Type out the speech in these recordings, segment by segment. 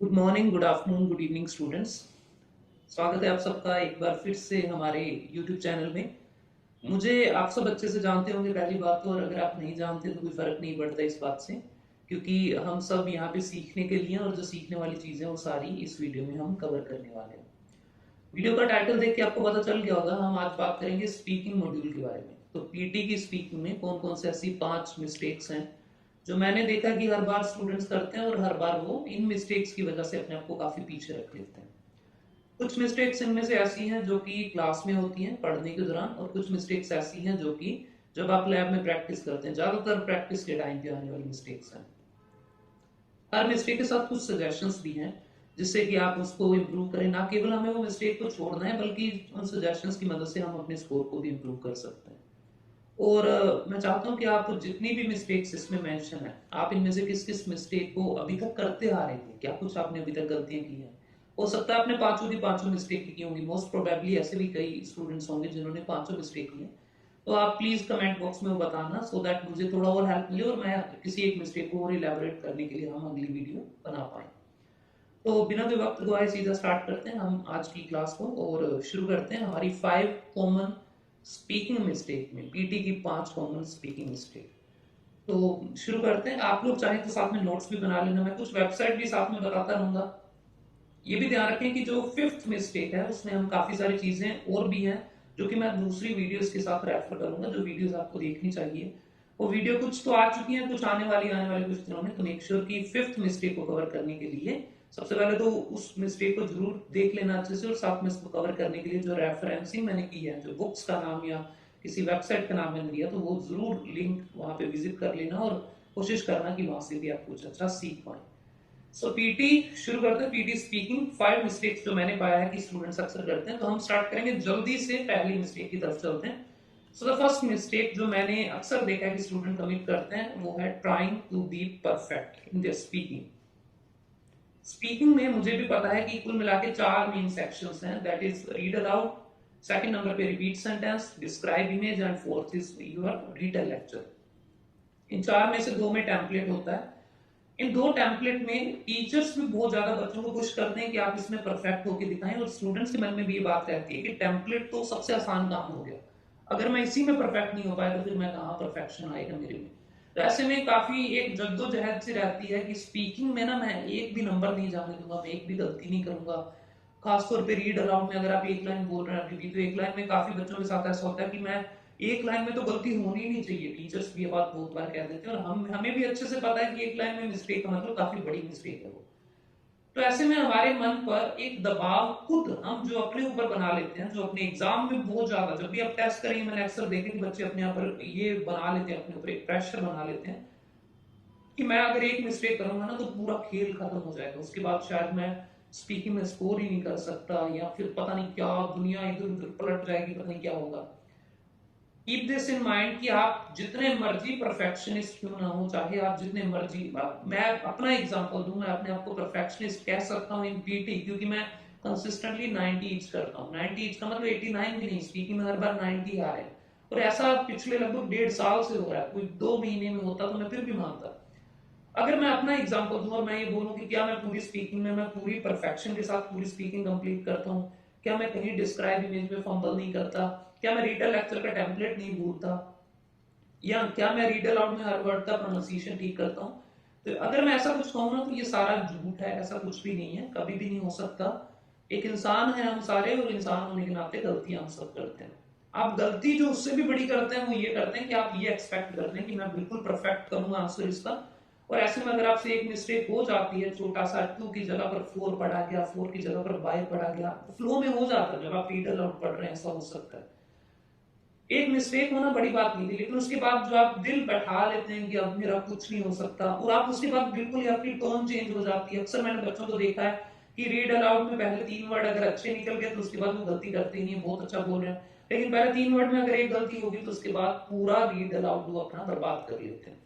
Good morning, good afternoon, good evening students. स्वागत है आप सबका एक बार फिर से हमारे यूट्यूब चैनल में। मुझे आप सब अच्छे से जानते होंगे पहली बात तो, और अगर आप नहीं जानते तो कोई फर्क नहीं पड़ता इस बात से, क्योंकि हम सब यहाँ पे सीखने के लिए हैं और जो सीखने वाली चीज़ें वो सारी इस वीडियो में हम कवर करने वाले हैं। वीडियो का टाइटल देख के आपको पता चल गया होगा, हम आज बात करेंगे स्पीकिंग मॉड्यूल के बारे में। तो पीटी की स्पीकिंग में कौन कौन से ऐसी 5 मिस्टेक्स हैं जो मैंने देखा कि हर बार स्टूडेंट्स करते हैं और हर बार वो इन मिस्टेक्स की वजह से अपने आप को काफी पीछे रख लेते हैं। कुछ मिस्टेक्स इनमें से ऐसी हैं जो कि क्लास में होती हैं पढ़ने के दौरान, और कुछ मिस्टेक्स ऐसी हैं जो कि जब आप लैब में प्रैक्टिस करते हैं, ज्यादातर प्रैक्टिस के टाइम पे आने वाली मिस्टेक्स हैं। हर मिस्टेक के साथ कुछ सजेशंस भी हैं जिससे कि आप उसको इम्प्रूव करें। ना केवल हमें वो मिस्टेक को छोड़ना है, बल्कि उन सजेशंस की मदद से हम अपने स्कोर को भी इम्प्रूव कर सकते हैं। और मैं चाहता हूं कि आप जितनी भी मिस्टेक्स इसमें मेंशन है, आप इनमें से किस किस मिस्टेक को अभी तक करते आ रहे थे, क्या कुछ आपने अभी तक गलतियां की हैं। हो सकता है आपने पांचों की पांचों मिस्टेक की होंगी, मोस्ट प्रोबेबली ऐसे भी कई स्टूडेंट्स होंगे जिन्होंने पांचों मिस्टेक की है। तो आप प्लीज कमेंट बॉक्स में वो बताना, सो दैट मुझे थोड़ा और हेल्प मिले और मैं किसी एक मिस्टेक को और इलेबोरेट करने के लिए हम अगली वीडियो बना पाए। तो बिना कोई वक्त गवाए सीधा स्टार्ट करते हैं हम आज की क्लास को, और शुरू करते हैं हमारी 5 कॉमन स्पीकिंग मिस्टेक में, पीटी की 5 कॉमन स्पीकिंग मिस्टेक। तो शुरू करते हैं। आप लोग चाहें तो साथ में नोट्स भी बना लेना, मैं कुछ वेबसाइट भी साथ में बताता रहूंगा। ये भी ध्यान रखें कि जो 5th मिस्टेक है उसमें हम काफी सारी चीजें और भी हैं जो कि मैं दूसरी वीडियोस के साथ रेफर करूंगा, जो वीडियोस आपको देखनी चाहिए। वो वीडियो कुछ तो आ चुकी हैं, कुछ आने वाले कुछ दिनों में। तो मेक श्योर कि 5th मिस्टेक को कवर करने के लिए सबसे पहले तो उस मिस्टेक को जरूर देख लेना अच्छे से, और साथ में इसको कवर करने के लिए जो रेफरेंसिंग मैंने की है, जो बुक्स का नाम या किसी वेबसाइट का नाम मैंने दिया, तो वो जरूर लिंक वहां पे विजिट कर लेना और कोशिश करना कि वहां से भी आप कुछ अच्छा सीख पाए। सो पीटी शुरू करते हैं। पीटी स्पीकिंग 5 मिस्टेक्स जो मैंने पाया है कि स्टूडेंट्स अक्सर करते हैं, तो हम स्टार्ट करेंगे जल्दी से पहली मिस्टेक की तरफ चलते हैं। सो द फर्स्ट मिस्टेक जो मैंने अक्सर देखा है कि स्टूडेंट कमिट करते हैं, वो है trying to be perfect in their speaking. Speaking में मुझे भी पता है कि कुल मिला के 4 मेन सेक्शंस हैं, that is read aloud, second number पे repeat sentence, describe image, and fourth is your reader lecture. इन 4 में से 2 में टेम्पलेट होता है। इन 2 टेम्पलेट में टीचर्स भी बहुत ज्यादा बच्चों को पुश करते हैं कि आप इसमें परफेक्ट होकर दिखाएं, और स्टूडेंट्स के मन में भी ये बात रहती है कि टेम्पलेट तो सबसे आसान काम हो गया, अगर मैं इसी में परफेक्ट नहीं हो पाया तो फिर मैं कहाँ परफेक्शन आएगा मेरे में। तो ऐसे में काफी एक जद्दोजहद सी रहती है कि स्पीकिंग में ना मैं एक भी नंबर नहीं जाने दूंगा, मैं एक भी गलती नहीं करूंगा। खासतौर पे रीड अलाउड में अगर आप एक लाइन बोल रहे हैं अभी भी, तो एक लाइन में काफी बच्चों के साथ ऐसा होता है कि मैं एक लाइन में तो गलती होनी ही नहीं चाहिए, टीचर्स भी ये बात बहुत बार कह देते हैं, और हमें भी अच्छे से पता है कि एक लाइन में मिस्टेक का मतलब काफी बड़ी मिस्टेक है वो। तो ऐसे में हमारे मन पर एक दबाव खुद हम जो अपने ऊपर बना लेते हैं, जो अपने एग्जाम में बहुत ज्यादा, जब भी आप टेस्ट करेंगे मैंने अक्सर देखा कि बच्चे अपने आप पर ये बना लेते हैं, अपने ऊपर एक प्रेशर बना लेते हैं कि मैं अगर एक मिस्टेक करूंगा ना तो पूरा खेल खत्म हो जाएगा, उसके बाद शायद मैं स्पीकिंग में स्कोर ही नहीं कर सकता, या फिर पता नहीं क्या दुनिया इधर उधर पलट जाएगी, पता नहीं क्या होगा। कीप दिस इन माइंड कि आप जितने मर्जी परफेक्शनिस्ट क्यों ना हो, चाहे आप जितने मर्जी, मैं अपना एग्जांपल दूं, मैं अपने आप को परफेक्शनिस्ट कह सकता हूं इन पीटी, क्योंकि मैं कंसिस्टेंटली 90 ईच करता हूं। 90 ईच का मतलब 89 भी नहीं, स्पीकिंग में हर बार 90 आ रहे हैं, और ऐसा पिछले लगभग 1.5 साल से हो रहा है। कोई 2 महीने में होता तो मैं फिर भी मानता। अगर मैं अपना एग्जांपल दूं और मैं ये बोलूं कि क्या मैं पूरी स्पीकिंग में मैं पूरी परफेक्शन के साथ पूरी स्पीकिंग कंप्लीट करता हूं, क्या मैं कहीं डिस्क्राइब इमेज में फंबल नहीं करता, क्या मैं रीडर लेक्चर का टेम्पलेट नहीं भूलता, या क्या मैं रीड अलाउड में हर वर्ड का प्रोनाउंसिएशन ठीक करता हूं, तो अगर मैं ऐसा कुछ कहूं ना तो ये सारा झूठ है, ऐसा कुछ भी नहीं है, कभी भी नहीं हो सकता। एक इंसान है हम सारे, और इंसान होने के नाते गलतियां हम सब करते हैं। आप गलती जो उससे भी बड़ी करते हैं वो ये करते हैं कि आप ये एक्सपेक्ट करते हैं कि मैं बिल्कुल परफेक्ट करूंगा आंसर इसका, और ऐसे में अगर आपसे एक मिस्टेक हो जाती है, छोटा सा 2 की जगह पर 4 पढ़ा गया, 4 की जगह पर 5 पढ़ा गया, फ्लो में हो जाता है। जब आप रीड अलाउड पढ़ रहे हैं ऐसा हो सकता है। एक मिस्टेक होना बड़ी बात नहीं थी, लेकिन उसके बाद जो आप दिल बैठा लेते हैं कि अब मेरा कुछ नहीं हो सकता, और आप उसके बाद बिल्कुल आपकी टोन चेंज हो जाती है। अक्सर मैंने बच्चों को देखा है कि रीड अलाउड में पहले 3 वर्ड अगर अच्छे निकल गए तो उसके बाद वो गलती करते ही नहीं, बहुत अच्छा बोल रहे हैं, लेकिन पहले 3 वर्ड में अगर एक गलती होगी तो उसके बाद पूरा रीड अलाउड वो अपना बर्बाद कर लेते हैं।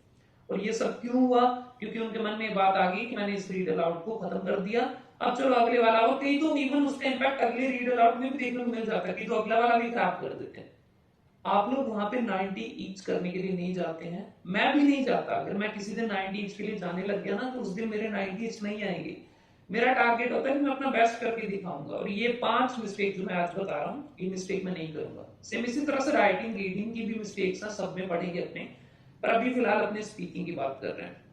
और ये सब क्यों हुआ? क्योंकि उनके मन में बात आ गई कि मैंने इस रीड अलाउड को खत्म कर दिया, अब चलो अगले वाला। और कई तो इवन उसका इम्पैक्ट अगले रीड अलाउड में भी देखने को मिल जाता है कि जो अगला वाला भी खराब कर देते हैं। आप लोग वहां पे 90 ईच करने के लिए नहीं जाते हैं, मैं भी नहीं जाता। अगर मैं किसी दिन 90 ईच के लिए जाने लग गया ना तो उस दिन मेरे 90 ईच नहीं आएंगे, मेरा टारगेट होता है कि मैं अपना बेस्ट करके दिखाऊंगा, और ये 5 मिस्टेक जो मैं आज बता रहा हूँ ये मिस्टेक मैं नहीं करूंगा। सेम इसी तरह से राइटिंग रीडिंग की भी मिस्टेक्स ना सब में पढ़ेंगे अपने, पर अभी फिलहाल अपने स्पीकिंग की बात कर रहे हैं।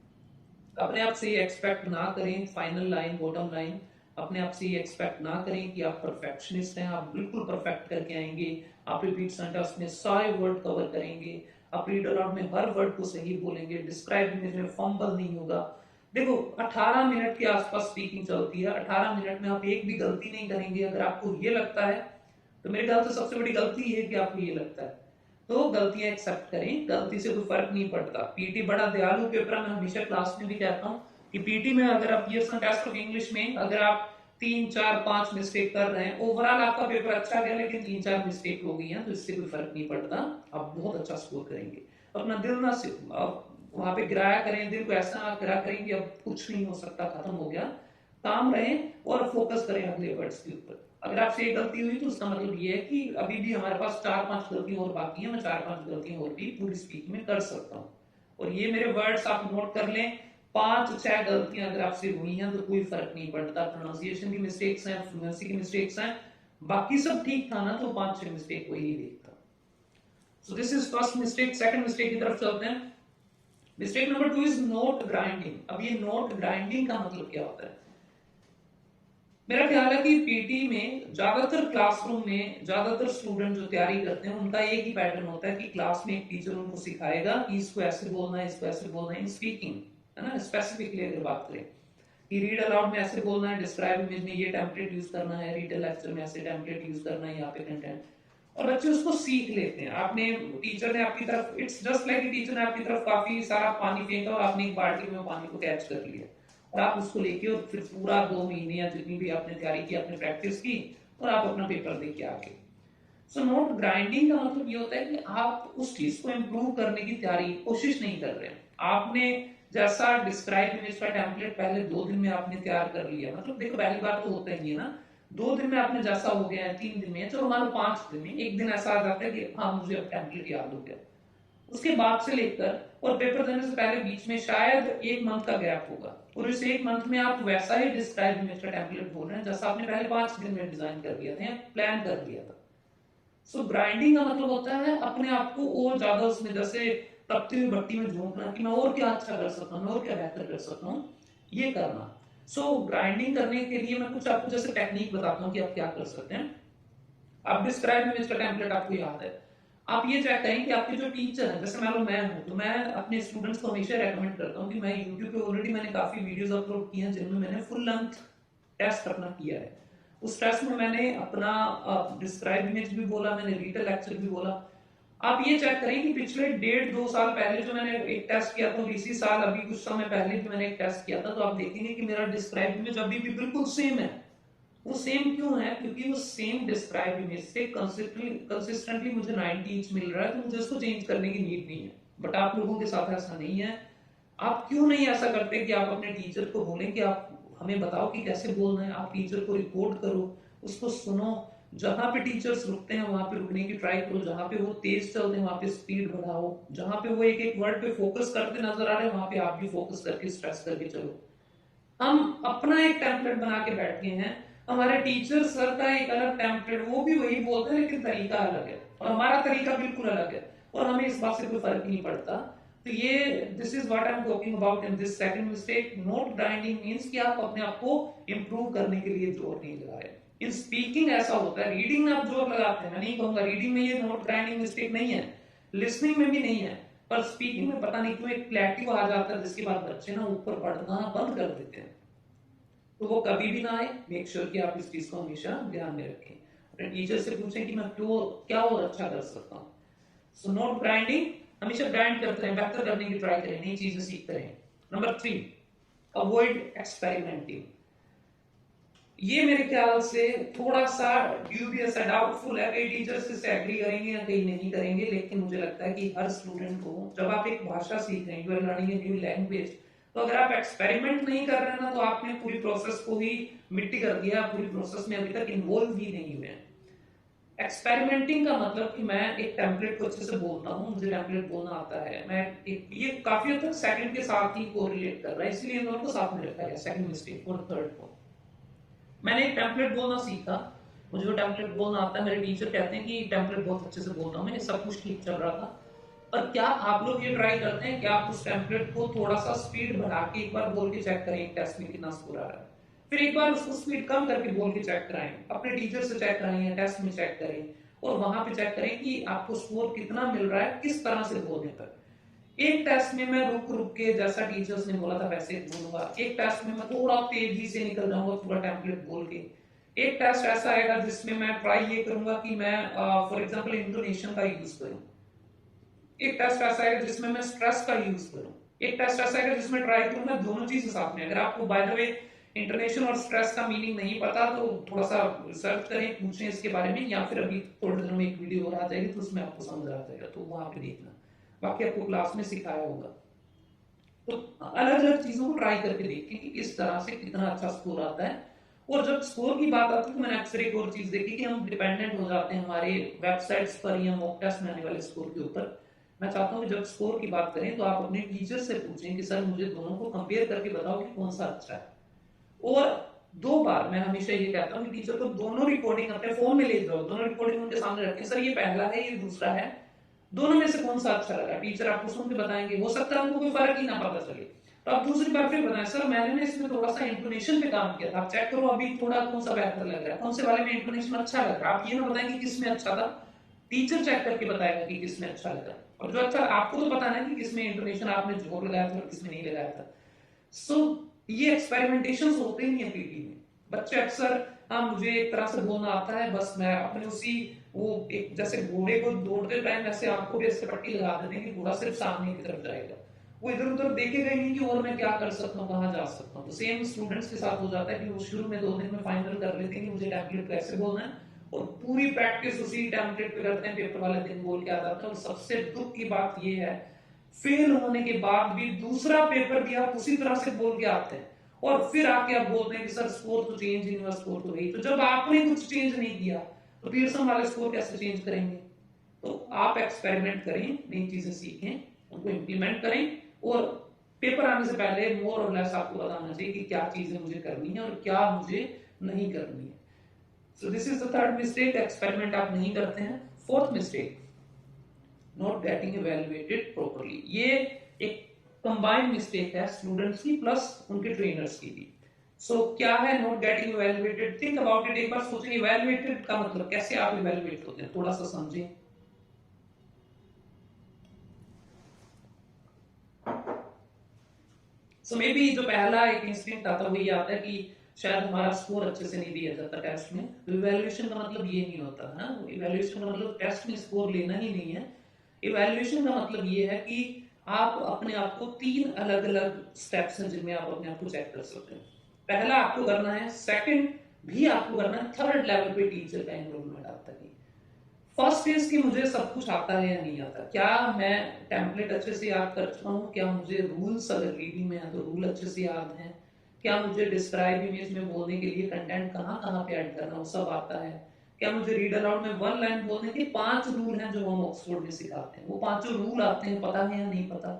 अपने आप से ये एक्सपेक्ट ना करें, फाइनल लाइन बॉटम लाइन, अपने आप से ये एक्सपेक्ट ना करें कि आप परफेक्शनिस्ट हैं, आप बिल्कुल परफेक्ट करके आएंगे, आप रिपीट सेंटेंस में सारे वर्ड कवर करेंगे, आप रीड अलाउड में हर वर्ड को सही बोलेंगे, डिस्क्राइब इमेज में फंबल नहीं होगा। देखो 18 मिनट के आसपास स्पीकिंग चलती है, 18 मिनट में आप एक भी गलती नहीं करेंगे। अगर आपको ये लगता है तो मेरे ख्याल से सबसे बड़ी गलती है कि आपको ये लगता है, तो गलतियां एक्सेप्ट करें, गलती से कोई फर्क नहीं पड़ता। पीटी बड़ा दयालु पेपर है, मैं हमेशा क्लास में भी कहता हूँ कि पीटी में अगर आप पीयर्सन टेस्ट ऑफ इंग्लिश में अगर आप 3 4 5 मिस्टेक कर रहे हैं, ओवरऑल आपका पेपर अच्छा गया, लेकिन 3 4 मिस्टेक हो गई हैं तो इससे कोई फर्क नहीं पड़ता, आप बहुत अच्छा स्कोर करेंगे। अपना दिल ना वहां पे गिराया करें, दिल को ऐसा ना गिरा करें कि अब कुछ नहीं हो सकता, खत्म हो गया। काम रहें और फोकस करें अगले वर्ड्स के ऊपर। अगर आपसे एक गलती हुई तो उसका मतलब ये है कि अभी भी हमारे पास 4 5 गलतियां और बाकी है, मैं 4 5 गलतियां और भी पूरी स्पीक में कर सकता हूँ। और ये मेरे वर्ड्स आप नोट कर लें, 5 6 गलतियां अगर आपसे हुई हैं तो कोई फर्क नहीं पड़ता। प्रोनाउंसिएशन की मिस्टेक्स हैं, फ्लुएंसी की मिस्टेक्स हैं, बाकी सब ठीक था ना, तो 5 6 मिस्टेक वही देखता। So this is first mistake. Second mistake की तरफ चलते हैं। Mistake number 2 is note grinding. अब ये नोट ग्राइंडिंग का मतलब क्या होता है? मेरा ख्याल है कि पीटी में ज्यादातर क्लासरूम में ज्यादातर स्टूडेंट जो तैयारी करते हैं उनका एक ही पैटर्न होता है कि क्लास में एक टीचर उनको सिखाएगा कि इसको ऐसे बोलना है, इसको ऐसे बोलना है इन स्पीकिंग, है ना। स्पेसिफिकली अगर बात करें कि रीड अलाउड में ऐसे बोलना है, डिस्क्राइब इमेज में ये टेम्पलेट यूज करना है, रीड लेक्चर में ऐसे टेम्पलेट यूज करना है, यहाँ पे कंटेंट, और बच्चे उसको सीख लेते हैं। आपने टीचर ने आपकी तरफ, इट्स जस्ट लाइक टीचर ने आपकी तरफ काफी सारा पानी फेंका और आपने एक बाल्टी में पानी को कैच कर लिया, और आप उसको लेके और फिर पूरा 2 महीने या जितनी भी आपने तैयारी की, आपने प्रैक्टिस की, और आप अपना पेपर दे के आ गए। सो नोट ग्राइंडिंग का मतलब ये होता है कि आप उस चीज को इम्प्रूव करने की तैयारी कोशिश नहीं कर रहे हैं। आपने जैसा डिस्क्राइब इमेज का टेम्पलेट पहले 2 दिन में आपने तैयार कर लिया, मतलब देखो पहली बात तो होता ही है ना, 2 दिन में आपने जैसा हो गया है, 3 दिन में, चलो मान लो 5 दिन में, एक दिन ऐसा आ जाता है कि हाँ मुझे अब टेम्पलेट याद हो गया। उसके बाद से लेकर और पेपर देने से पहले बीच में शायद 1 मंथ का गैप होगा, और इस 1 मंथ में आप वैसा ही डिस्क्राइब इमेज का टेम्पलेट बोल रहे हैं जैसा आपने पहले 5 दिन में डिजाइन कर लिया था, प्लान कर लिया था। सो ग्राइंडिंग का मतलब होता है अपने आप को और ज्यादा उसमें जैसे तपती हुई भट्टी में झोंकना कि मैं और क्या अच्छा कर सकता हूँ, मैं और क्या बेहतर कर सकता हूँ, ये करना। सो ग्राइंडिंग करने के लिए मैं कुछ आपको जैसे टेक्निक बताता हूँ कि आप क्या कर सकते हैं। आप डिस्क्राइब इमेज का टेम्पलेट आपको याद है, आप ये चेक करें कि आपके जो टीचर है, जैसे मान लो मैं हूं, तो मैं अपने स्टूडेंट्स को हमेशा रेकमेंड करता हूं कि मैं यूट्यूब पे ऑलरेडी मैंने काफी वीडियोस अपलोड किए हैं जिनमें मैंने फुल लेंथ टेस्ट अपना किया है। उस टेस्ट में मैंने अपना डिस्क्राइब इमेज भी बोला, मैंने रीडर लेक्चर भी बोला। आप ये चेक करें कि पिछले 1.5 2 साल पहले जो मैंने एक टेस्ट किया था, और इसी साल अभी कुछ समय पहले भी मैंने एक टेस्ट किया था, तो आप देखेंगे कि मेरा डिस्क्राइब इमेज अभी भी बिल्कुल सेम है। वो सेम क्यों है? क्योंकि वो सेम डिस्क्राइब इमेज से कंसिस्टेंटली मुझे 90 इंच मिल रहा है, तो मुझे उसको चेंज करने की नीड नहीं है। बट आप लोगों के साथ ऐसा नहीं है। आप क्यों नहीं ऐसा करते कि आप अपने टीचर को बोलें कि आप हमें बताओ कि कैसे बोलना है, आप टीचर को रिकॉर्ड करो, उसको सुनो, जहां पे टीचर्स रुकते हैं वहां पे रुकने की ट्राई करो, जहां पे वो तेज चलते हैं वहां पे स्पीड बढ़ाओ, जहां पे वो एक एक वर्ड पे फोकस करते नजर आ रहे हैं वहां पे आप भी फोकस करके स्ट्रेस करके चलो। हम अपना एक टेम्पलेट बना के बैठे हैं, हमारे टीचर सर का एक अलग टेम्पलेट, वो भी वही बोलते हैं लेकिन तरीका अलग है, और हमारा तरीका बिल्कुल अलग है, और हमें इस बात से कोई फर्क नहीं पड़ता। तो ये this is what I am talking about in this second mistake. Note grinding means कि आप अपने आप को इंप्रूव करने के लिए जोर नहीं लगा रहे। इन स्पीकिंग ऐसा होता है, रीडिंग में आप जोर लगाते हैं, मैं नहीं कहूंगा रीडिंग में ये नोट ग्राइंडिंग मिस्टेक नहीं है, लिसनिंग में भी नहीं है, पर स्पीकिंग में पता नहीं क्यों एक प्लेटिव आ जाता है जिसके बाद बच्चे ना ऊपर पढ़ना बंद कर देते हैं। तो वो कभी भी ना आए। मेक श्योर कि आप इस चीज को हमेशा ध्यान में रखें, अपने टीचर से पूछें कि मैं क्यों क्या और अच्छा कर सकता हूँ। सो नोट ग्राइंडिंग, हमेशा ग्राइंड करते रहें, बेहतर करने की ट्राई करें, नई चीजें सीखते रहें। Number 3, avoid experimenting. ये मेरे ख्याल से थोड़ा सा ड्यूबियस है, डाउटफुल है, कई टीचर्स इससे एग्री करेंगे या कई नहीं करेंगे, लेकिन मुझे लगता है कि हर स्टूडेंट को, जब आप एक भाषा सीख रहे हैं, you are learning a new language, तो अगर आप एक्सपेरिमेंट नहीं कर रहे हैं ना, तो आपने पूरी प्रोसेस को ही मिट्टी कर दिया, पूरी प्रोसेस में अभी तक इन्वॉल्व ही नहीं हुए हैं। एक्सपेरिमेंटिंग का मतलब कि मैं एक टेम्पलेट को अच्छे से बोलता हूँ, मुझे टेम्पलेट बोलना आता है, मैं ये काफी हद तक सेकंड के साथ ही कोरिलेट कर रहा है, इसलिए इन दोनों को साथ में रखा गया, सेकंड मिस्टेक और थर्ड को। मैंने एक टेम्पलेट बोलना सीखा, मुझे वो टेम्पलेट बोलना आता है। मेरे टीचर कहते हैं कि टेम्पलेट बहुत अच्छे से बोलता हूँ मैं, सब कुछ ठीक चल रहा था। पर क्या आप लोग ये ट्राई करते हैं कि आप उस टेम्पलेट को थोड़ा सा स्पीड बढ़ा के एक बार बोल के चेक करें एक टेस्ट में कितना स्कोर आ रहा है, फिर एक बार उसको स्पीड कम करके बोल के चेक कराएं, अपने टीचर से चेक कराएं या टेस्ट में चेक करें, और वहां पे चेक करें कि आपको स्कोर कितना मिल रहा है किस तरह से बोलने पर। एक टेस्ट में मैं रुक रुक के जैसा टीचर्स ने बोला था वैसे बोलूंगा, एक टेस्ट में मैं थोड़ा तेजी से निकल जाऊंगा पूरा टेम्पलेट बोल के, एक टेस्ट ऐसा आएगा जिसमें मैं ट्राई ये करूंगा कि मैं फॉर एग्जांपल इंटोनेशन का यूज करूं, एक टेस्ट ऐसा आएगा जिसमें मैं स्ट्रेस का यूज करूं, एक टेस्ट ऐसा आएगा जिसमें ट्राई करूं मैं दोनों चीजें साथ में। अगर आपको बाय द वे इंटोनेशन और स्ट्रेस का मीनिंग नहीं पता तो थोड़ा सा रिसर्च करें, पूछें इसके बारे में, या फिर अभी थोड़े दिनों में एक वीडियो और आ जाएगी तो उसमें आपको समझ आ जाएगा, तो वहां पे देखना, बाकी आपको क्लास में सिखाया होगा। तो अलग अलग चीजों को ट्राई करके देखें कि इस तरह से कितना अच्छा स्कोर आता है। और जब स्कोर की बात आती है तो मैंने अक्सर एक और चीज देखी कि हम डिपेंडेंट हो जाते हैं हमारे वेबसाइट्स पर या मॉक टेस्ट में आने वाले स्कोर के ऊपर। मैं चाहता हूँ कि जब स्कोर की बात करें तो आप अपने टीचर से पूछें कि सर मुझे दोनों को कंपेयर करके बताओ कि कौन सा अच्छा है। और 2 बार मैं हमेशा ये कहता हूँ कि टीचर को दोनों रिकॉर्डिंग अपने फोन में ले जाओ, दोनों रिकॉर्डिंग उनके सामने रखें, सर ये पहला है ये दूसरा है, दोनों में से कौन सा अच्छा लगा, टीचर आपको सुन के बताएंगे, हो सकता है उनको कोई फर्क ही ना पता चले, तो आप दूसरी बार फिर बताएं सर मैंने इसमें थोड़ा सा इंटोनेशन पे काम किया था, आप चेक करो अभी थोड़ा कौन सा बेहतर लग रहा है, कौन से वाले में इंटोनेशन अच्छा लग रहा है। आप ये ना बताएं कि किसमें अच्छा था, टीचर चेक करके बताएगा कि किसमें अच्छा लगा, और जो अच्छा आपको तो पता ना कि किसमें इंटोनेशन आपने जोर लगाया था और किसमें नहीं लगाया था। सो ये एक्सपेरिमेंटेशन होते ही है पीटी में। बच्चे अक्सर हाँ मुझे एक तरह से बोलना आता है बस मैं अपने उसी वो एक जैसे घोड़े को दौड़ते टाइम ऐसे आपको भी ऐसे पट्टी लगा देते हैं कि घोड़ा सिर्फ सामने की तरफ जाएगा, वो इधर उधर देखेगा ही नहीं कि और मैं क्या कर सकता हूँ कहाँ जा सकता हूँ। तो सेम स्टूडेंट्स के साथ हो जाता है कि वो शुरू में 2 दिन में फाइनल कर लेते हैं कि मुझे टेम्पलेट कैसे बोलना है, और पूरी प्रैक्टिस उसी टेम्पलेट पे करते हैं, पेपर वाले दिन बोल के आ जाता है। और सबसे दुख की बात ये है फेल होने के बाद भी दूसरा पेपर भी आप उसी तरह से बोल के आते हैं, और फिर आके आप बोलते हैं कि सर स्कोर तो चेंज ही नहीं हुआ, स्कोर तो वही। तो जब आपने कुछ चेंज नहीं किया तो पियर्सन वाले स्कोर कैसे चेंज करेंगे। तो आप एक्सपेरिमेंट करें, नई चीजें सीखें, उनको इम्प्लीमेंट करें, और पेपर आने से पहले मोर और लेस आपको बताना चाहिए कि क्या चीजें मुझे करनी है और क्या मुझे नहीं करनी है। So this is the third mistake, experiment आप नहीं करते हैं। Fourth mistake, not getting evaluated properly. ये एक कंबाइंड मिस्टेक है स्टूडेंट्स की प्लस उनके ट्रेनर्स की भी। सो क्या है not getting evaluated, think about it, एक बार सोचें इवैल्यूएटेड का मतलब कैसे आप इवैल्यूएट होते हैं, थोड़ा सा समझें। सो मे बी जो पहला एक इंस्टिंक्ट आता है वो ये आता है कि शायद हमारा स्कोर अच्छे से नहीं दिया जाता टेस्ट में। तो इवैल्यूएशन का मतलब ये नहीं होता है, इवैल्यूएशन का मतलब टेस्ट में स्कोर लेना ही नहीं है। इवैल्यूएशन का मतलब ये है कि आप अपने आप को 3 अलग अलग स्टेप्स हैं जिनमें आप अपने आप को चेक कर सकते हैं। पहला आपको करना है, सेकंड भी आपको करना है, थर्ड लेवल पे टीचर का इन्वॉल्वमेंट आता है। फर्स्ट इज कि मुझे सब कुछ आता है या नहीं आता, क्या मैं टेम्पलेट अच्छे से याद कर चुका हूँ, क्या मुझे रूल्स अगर रीडिंग में है तो रूल अच्छे से याद है, क्या मुझे डिस्क्राइब इमेज में बोलने के लिए कंटेंट कहाँ कहाँ पे ऐड करना वो सब आता है, क्या मुझे रीड अलाउड में 1 लाइन बोलने के 5 रूल हैं जो हम ऑक्सफोर्ड में सिखाते हैं, वो 5 रूल आते हैं, पता है या नहीं पता।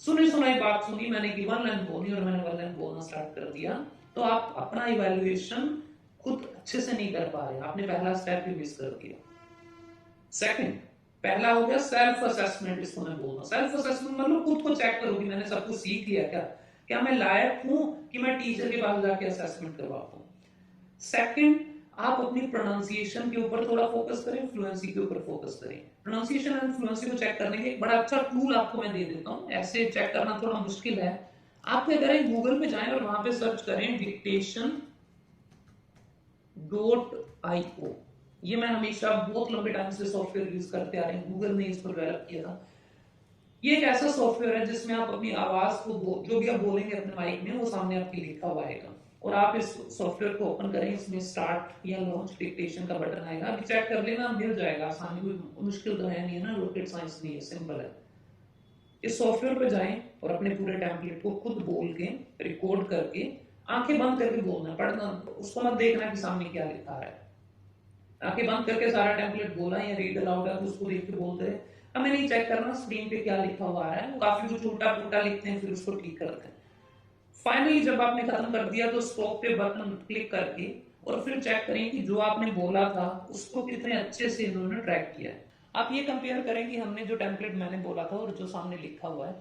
सुनी सुनाई बात सुनी मैंने कि 1 लाइन बोली और मैंने 1 लाइन बोलना स्टार्ट कर दिया, तो आप अपना इवैल्यूएशन खुद अच्छे से नहीं कर पा रहे, आपने पहला स्टेप भी मिस कर दिया। सेकंड, पहला हो गया सेल्फ असेसमेंट, इसको मैं बोल रहा हूं। सेल्फ असेसमेंट मतलब खुद को चेक करो कि मैंने सब कुछ सीख लिया क्या, क्या मैं लायक हूं कि मैं टीचर के पास जाके असेसमेंट करवा पाऊं। सेकंड, आप अपनी प्रोनाउंसिएशन के ऊपर थोड़ा फोकस करें, फ्लुएंसी के ऊपर फोकस करें। प्रोनाउंसिएशन एंड फ्लुएंसी को चेक करने के एक बड़ा अच्छा टूल आपको मैं दे देता हूं, ऐसे चेक करना थोड़ा मुश्किल है। आप क्या करें, गूगल पे जाएं और वहां पे सर्च करें डिक्टेशन .io। ये मैं हमेशा बहुत लंबे टाइम से सॉफ्टवेयर यूज करते आ रहे हैं, गूगल ने इसको डेवलप किया था। ये एक ऐसा सॉफ्टवेयर है जिसमें आप अपनी आवाज को जो भी आप बोलेंगे अपने माइक में वो सामने आपके लिखा हुआ आएगा, और आप इस सॉफ्टवेयर को ओपन करें, इसमें स्टार्ट या लॉन्च डिक्टेशन का बटन आएगा, अभी चेक कर लेना, मिल जाएगा आसानी, कोई मुश्किल तो है नहीं है ना, रॉकेट साइंस नहीं है, सिंपल है। इस सॉफ्टवेयर पे जाएं और अपने पूरे टेम्पलेट को खुद बोल के रिकॉर्ड करके आंखें बंद करके बोलना, पढ़ना, उसको मत देखना कि सामने क्या लिखा है। आंखें बंद करके सारा टेम्पलेट बोला या रीड अलाउड है तो उसको देख के बोलते रहे, हमें नहीं चेक करना स्क्रीन पे क्या लिखा हुआ है, वो काफी कुछ उल्टा पुल्टा लिखते हैं फिर उसको ठीक करते हैं। फाइनली जब आपने खत्म कर दिया तो स्टॉप पे बटन क्लिक करके और फिर चेक करें कि जो आपने बोला था उसको कितने अच्छे से इन्होंने ट्रैक किया है। आप ये कंपेयर करें कि हमने जो टेम्पलेट मैंने बोला था और जो सामने लिखा हुआ है,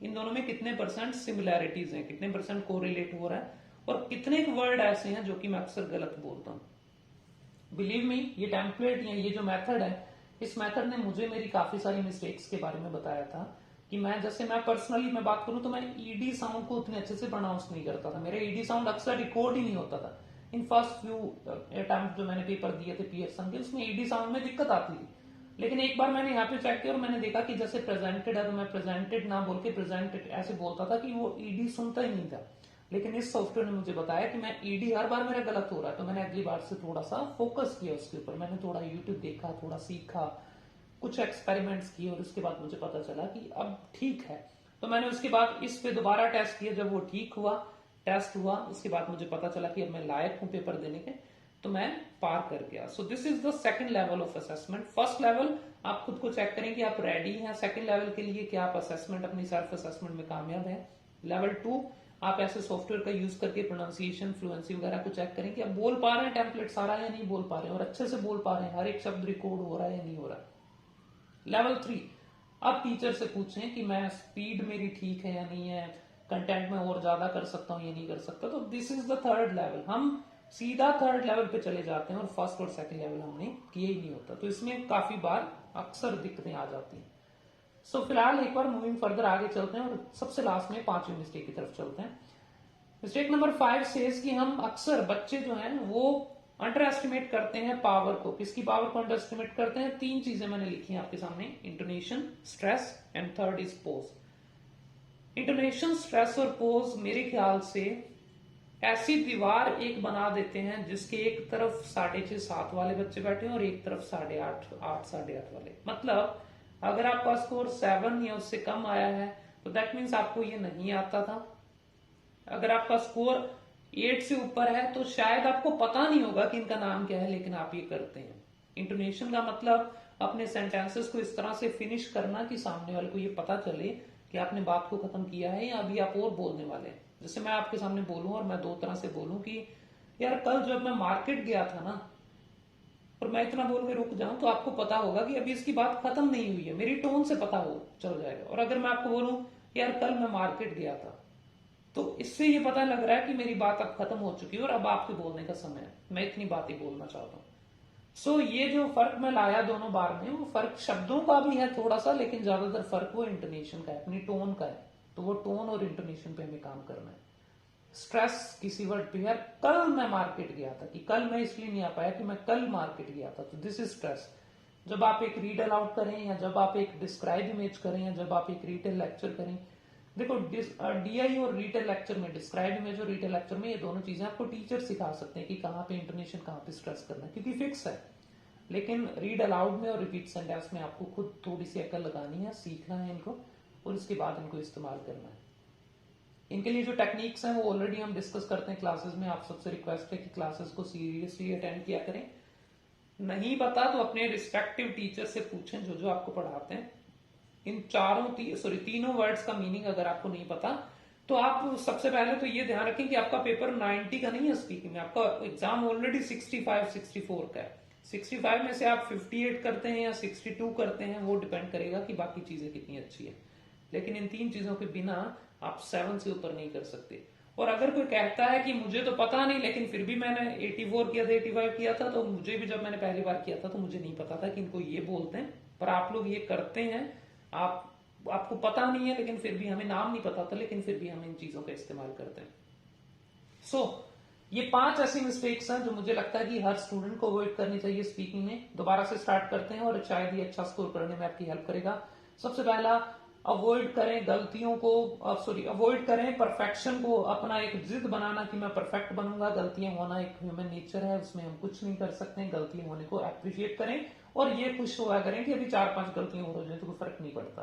इन दोनों में कितने परसेंट सिमिलैरिटीज हैं, कितने परसेंट कोरिलेट हो रहा है, और कितने वर्ड ऐसे हैं जो कि मैं अक्सर गलत बोलता हूँ। बिलीव मी, ये टेम्पलेट या ये जो मेथड है, इस मेथड ने मुझे मेरी काफी सारी मिस्टेक्स के बारे में बताया था कि मैं जैसे मैं पर्सनली मैं बात करूं तो मैं ईडी साउंड को उतने अच्छे से प्रोनाउंस नहीं करता था। मेरे ईडी साउंड अक्सर रिकॉर्ड ही नहीं होता था। इन फर्स्ट फ्यू अटेम्प्ट जो मैंने पेपर दिए थे पियर्सन के, उसमें ईडी साउंड में दिक्कत आती थी। लेकिन एक बार मैंने यहाँ पे चेक किया और मैंने देखा कि जैसे प्रेजेंटेड है तो मैं प्रेजेंटेड ना बोल के प्रेजेंटेड ऐसे बोलता था कि वो ईडी सुनता ही नहीं था। लेकिन इस सॉफ्टवेयर ने मुझे बताया कि मैं ईडी हर बार मेरा गलत हो रहा है, तो मैंने अगली बार से थोड़ा सा फोकस किया उसके ऊपर। मैंने थोड़ा यूट्यूब देखा, थोड़ा सीखा, कुछ एक्सपेरिमेंट्स किए और उसके बाद मुझे पता चला कि अब ठीक है। तो मैंने उसके बाद इस पे दोबारा टेस्ट किया। जब वो ठीक हुआ, टेस्ट हुआ, उसके बाद मुझे पता चला कि अब मैं लायक हूं पेपर देने के, तो मैं पार कर गया। So this is the second level of assessment. First level आप खुद को चेक करें कि आप रेडी हैं सेकंड लेवल के लिए, क्या आप असेसमेंट अपनी सेल्फ असेसमेंट में कामयाब है। लेवल 2 आप ऐसे सॉफ्टवेयर का यूज करके प्रोनाउंसिएशन, फ्लुएंसी वगैरह को चेक करें कि आप बोल पा रहे हैं टेम्पलेट सारा या नहीं बोल पा रहे हैं, और अच्छे से बोल पा रहे हैं, हर एक शब्द रिकॉर्ड हो रहा है या नहीं हो रहा है। लेवल 3 अब टीचर से पूछें कि मैं स्पीड मेरी ठीक है या नहीं है, कंटेंट में और ज्यादा कर सकता हूं या नहीं कर सकता। तो this is the third level. हम सीधा थर्ड लेवल पे चले जाते हैं और फर्स्ट और सेकंड लेवल हमने किए ही नहीं होता। तो इसमें काफी बार अक्सर दिक्कतें आ जाती हैं। सो फिलहाल एक बार मूविंग फर्दर आगे चलते हैं और सबसे लास्ट में 5वीं मिस्टेक की तरफ चलते हैं। मिस्टेक नंबर 5 सेज कि हम अक्सर बच्चे जो हैं वो अंडर एस्टिमेट करते हैं पावर को। किसकी पावर को अंडर एस्टिमेट करते हैं? 3 चीजें मैंने लिखी हैं आपके सामने, intonation, stress and third is pose. Intonation, stress और पोज मेरे ख्याल से ऐसी दीवार एक बना देते हैं जिसके एक तरफ 6.5 7 वाले बच्चे बैठे हैं और एक तरफ 8.5 8 8.5 वाले। मतलब अगर आपका स्कोर 7 या उससे कम आया है तो दैट मीन्स आपको ये नहीं आता था। अगर आपका स्कोर 8 से ऊपर है तो शायद आपको पता नहीं होगा कि इनका नाम क्या है, लेकिन आप ये करते हैं। इंटोनेशन का मतलब अपने सेंटेंसेस को इस तरह से फिनिश करना कि सामने वाले को ये पता चले कि आपने बात को खत्म किया है या अभी आप और बोलने वाले हैं। जैसे मैं आपके सामने बोलूं और मैं 2 तरह से बोलूं कि यार कल जब मैं मार्केट गया था ना, और मैं इतना बोल के रुक जाऊं तो आपको पता होगा कि अभी इसकी बात खत्म नहीं हुई है, मेरी टोन से पता हो चल जाएगा। और अगर मैं आपको बोलूं यार कल मैं मार्केट गया था, तो इससे ये पता लग रहा है कि मेरी बात अब खत्म हो चुकी है और अब आपके बोलने का समय है, मैं इतनी बात ही बोलना चाहता हूँ। सो ये जो फर्क मैं लाया दोनों बार में, वो फर्क शब्दों का भी है थोड़ा सा, लेकिन ज्यादातर फर्क वो इंटोनेशन का है, अपनी टोन का है। तो वो टोन और इंटोनेशन पे हमें काम करना है। स्ट्रेस किसी वर्ड पे, यार कल मैं मार्केट गया था, कि कल मैं इसलिए नहीं आ पाया कि मैं कल मार्केट गया था, तो दिस इज स्ट्रेस। जब आप एक रीड अलाउड करें या जब आप एक डिस्क्राइब इमेज करें या जब आप एक रिटेल लेक्चर करें, देखो डीआई और रिटेल लेक्चर में, डिस्क्राइब इमेज और रिटेल लेक्चर में, ये दोनों चीजें आपको टीचर सिखा सकते हैं कि कहाँ पे इंटोनेशन, कहाँ पे स्ट्रेस करना है, क्योंकि फिक्स है। लेकिन रीड अलाउड में और रिपीट सेंटेंस में आपको खुद थोड़ी सी अकल लगानी है, सीखना है इनको, और इसके बाद इनको इस्तेमाल करना है। इनके लिए जो टेक्निक्स हैं वो ऑलरेडी हम डिस्कस करते हैं क्लासेस में। आप सबसे रिक्वेस्ट है कि क्लासेस को सीरियसली अटेंड किया करें। नहीं पता तो अपने रिस्पेक्टिव टीचर से पूछें जो जो आपको पढ़ाते हैं। इन तीनों वर्ड्स का मीनिंग अगर आपको नहीं पता तो आप सबसे पहले तो ये ध्यान रखें कि आपका पेपर 90 का नहीं है स्पीकिंग में, आपका एग्जाम ऑलरेडी 65 64 का है। 65 में से आप 58 करते हैं या 62 करते हैं, वो डिपेंड करेगा कि बाकी चीजें कितनी अच्छी है। लेकिन इन 3 चीजों के बिना आप 7 से ऊपर नहीं कर सकते। और अगर कोई कहता है कि मुझे तो पता नहीं लेकिन फिर भी मैंने 84 किया था, 85 किया था, तो मुझे भी जब मैंने पहली बार किया था तो मुझे नहीं पता था कि इनको ये बोलते हैं, पर आप लोग ये करते हैं। आपको पता नहीं है लेकिन फिर भी, हमें नाम नहीं पता था लेकिन फिर भी हम इन चीजों का इस्तेमाल करते हैं। सो ये 5 ऐसी मिस्टेक्स हैं जो मुझे लगता है कि हर स्टूडेंट को अवॉइड करनी चाहिए स्पीकिंग में। दोबारा से स्टार्ट करते हैं और शायद ये अच्छा स्कोर करने में आपकी हेल्प करेगा। सबसे पहला, अवॉइड करें गलतियों को, अवॉइड करें परफेक्शन को, अपना एक जिद बनाना कि मैं परफेक्ट बनूंगा। गलतियां होना एक ह्यूमन नेचर है, उसमें हम कुछ नहीं कर सकते। गलतियां होने को अप्रिशिएट करें और ये खुश हुआ करें कि अभी 4-5 गलतियां हो जाए तो कोई फर्क नहीं पड़ता।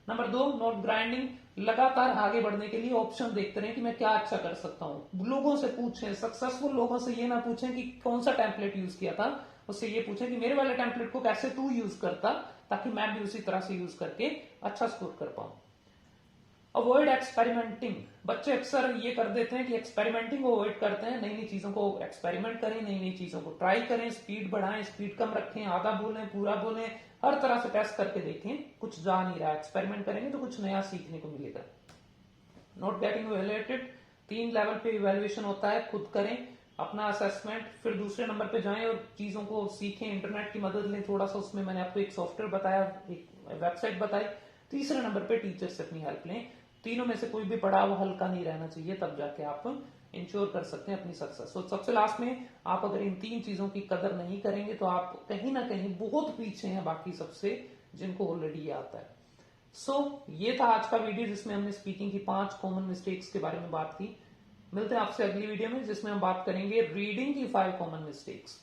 Number 2, note grinding. लगातार आगे बढ़ने के लिए ऑप्शन देखते रहे कि मैं क्या अच्छा कर सकता हूं। लोगों से पूछें, सक्सेसफुल लोगों से ये ना पूछें कि कौन सा टेम्पलेट यूज किया था, उससे ये पूछें कि मेरे वाले टेम्पलेट को कैसे तू यूज करता, ताकि मैं भी उसी तरह से यूज करके अच्छा स्कोर कर पाऊं। Avoid experimenting. बच्चे अक्सर ये कर देते हैं कि एक्सपेरिमेंटिंग को अवॉइड करते हैं। नई नई चीजों को एक्सपेरिमेंट करें, नई नई चीजों को ट्राई करें, स्पीड बढ़ाएं, स्पीड कम रखें, आधा बोलें, पूरा बोलें, हर तरह से टेस्ट करके देखें। कुछ जा नहीं रहा, एक्सपेरिमेंट करेंगे तो कुछ नया सीखने को मिलेगा। नॉट गेटिंग इवैल्यूएटेड, 3 लेवल पे इवैल्यूएशन होता है, खुद करें अपना असेसमेंट, फिर दूसरे नंबर पे जाएं और चीजों को सीखें, इंटरनेट की मदद लें थोड़ा सा, उसमें मैंने आपको एक सॉफ्टवेयर बताया, एक वेबसाइट बताई। तीसरे नंबर पे टीचर से अपनी हेल्प लें। तीनों में से कोई भी पड़ाव हल्का नहीं रहना चाहिए, तब जाके आप इंश्योर कर सकते हैं अपनी सक्सेस। तो सबसे लास्ट में, आप अगर इन 3 चीजों की कदर नहीं करेंगे तो आप कहीं ना कहीं बहुत पीछे हैं बाकी सबसे जिनको ऑलरेडी ये आता है। ये था आज का वीडियो जिसमें हमने स्पीकिंग की 5 कॉमन मिस्टेक्स के बारे में बात की। मिलते हैं आपसे अगली वीडियो में जिसमें हम बात करेंगे रीडिंग की 5 कॉमन मिस्टेक्स।